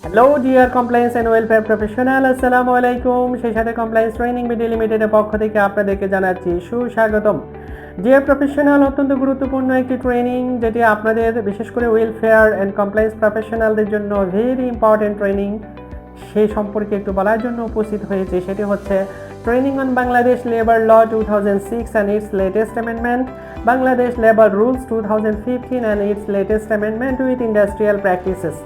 Hello dear compliance and welfare professional, আসসালামু আলাইকুম। সেই সাথে কমপ্লায়েন্স ট্রেনিং বিডি লিমিটেডের পক্ষ থেকে আপনাদেরকে জানাচ্ছি সুস্বাগতম। ডিয়ার প্রফেশনাল, অত্যন্ত গুরুত্বপূর্ণ একটি ট্রেনিং যেটি আপনাদের বিশেষ করে ওয়েলফেয়ার অ্যান্ড কমপ্লায়েন্স প্রফেশনালদের জন্য ভেরি ইম্পর্টেন্ট ট্রেনিং, সেই সম্পর্কে একটু বলার জন্য উপস্থিত হয়েছে। সেটি হচ্ছে training on Bangladesh labour law 2006 and its latest amendment, Bangladesh labour rules 2015 and its latest amendment with industrial practices.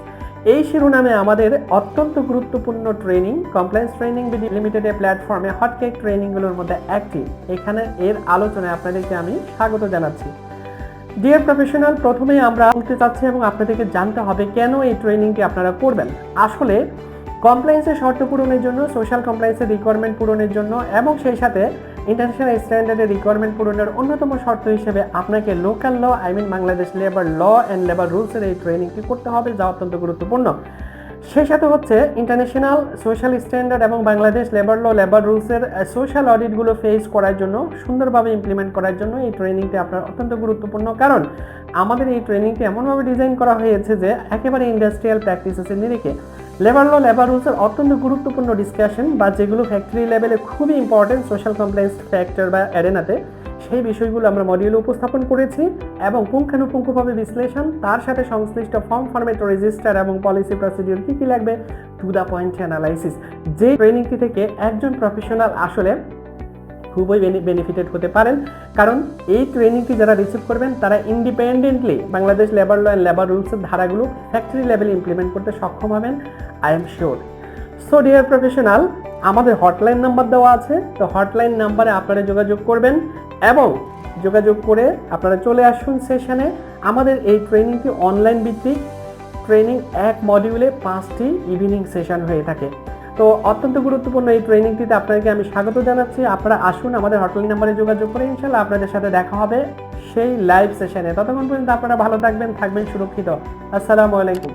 এই শিরোনামে আমাদের অত্যন্ত গুরুত্বপূর্ণ ট্রেনিং কমপ্লায়েন্স ট্রেনিং বিডি লিমিটেডের প্ল্যাটফর্মে হটকেক ট্রেনিংগুলোর মধ্যে একটি। এখানে এর আলোচনায় আপনাদেরকে আমি স্বাগত জানাচ্ছি। ডিয়ার প্রফেশনাল, প্রথমেই আমরা বলতে চাচ্ছি এবং আপনাদেরকে জানতে হবে কেন এই ট্রেনিংটি আপনারা করবেন। আসলে কমপ্লায়েন্সের শর্ত পূরণের জন্য, সোশ্যাল কমপ্লায়েন্সের রিকোয়ারমেন্ট পূরণের জন্য এবং সেই সাথে ইন্টারন্যাশনাল স্ট্যান্ডার্ডের রিকোয়ারমেন্ট পূরণের অন্যতম শর্ত হিসেবে আপনাকে local law Bangladesh labour law and labour রুলসের এই ট্রেনিংটি করতে হবে, যা অত্যন্ত গুরুত্বপূর্ণ। সেই সাথে হচ্ছে ইন্টারন্যাশনাল সোশ্যাল স্ট্যান্ডার্ড এবং বাংলাদেশ লেবার ল লেবার রুলসের সোশ্যাল অডিটগুলো ফেস করার জন্য, সুন্দরভাবে ইমপ্লিমেন্ট করার জন্য এই ট্রেনিংটি আপনার অত্যন্ত গুরুত্বপূর্ণ। কারণ আমাদের এই ট্রেনিংটি এমনভাবে ডিজাইন করা হয়েছে যে একেবারে ইন্ডাস্ট্রিয়াল প্র্যাকটিসেসের নিরিখে লেবার ল লেবার রুলসের অত্যন্ত গুরুত্বপূর্ণ ডিসকাশন বা যেগুলো ফ্যাক্টরি লেভেলে খুবই ইম্পর্টেন্ট সোশ্যাল কমপ্লায়েন্স ফ্যাক্টর বা অ্যারেনাতে, সেই বিষয়গুলো আমরা মডিউলে উপস্থাপন করেছি এবং পুঙ্খানুপুঙ্খভাবে বিশ্লেষণ, তার সাথে সংশ্লিষ্ট ফর্ম ফরম্যাট রেজিস্টার এবং পলিসি প্রসিডিউর কী কী লাগবে, টু দ্য পয়েন্ট অ্যানালাইসিস। যে ট্রেনিংটি থেকে একজন প্রফেশনাল আসলে খুবই বেনিফিটেড হতে পারেন, কারণ এই ট্রেনিংটি যারা রিসিভ করবেন তারা independently Bangladesh labour law and labour রুলসের ধারাগুলো ফ্যাক্টরি লেভেলে ইমপ্লিমেন্ট করতে সক্ষম হবেন, I am sure. So dear professional, আমাদের হটলাইন নাম্বার দেওয়া আছে, তো হটলাইন নাম্বারে আপনারা যোগাযোগ করবেন এবং যোগাযোগ করে আপনারা চলে আসুন সেশনে। আমাদের এই ট্রেনিংটি অনলাইন ভিত্তিক ট্রেনিং, এক মডিউলে 5টি ইভিনিং সেশন হয়ে থাকে। তো অত্যন্ত গুরুত্বপূর্ণ এই ট্রেনিংটিতে আপনাদেরকে আমি স্বাগত জানাচ্ছি। আপনারা আসুন, আমাদের হটলাইন নাম্বারে যোগাযোগ করে ইনশাআল্লাহ আপনাদের সাথে দেখা হবে সেই লাইভ সেশনে। ততক্ষণ পর্যন্ত আপনারা ভালো থাকবেন সুরক্ষিত। আসসালামু আলাইকুম।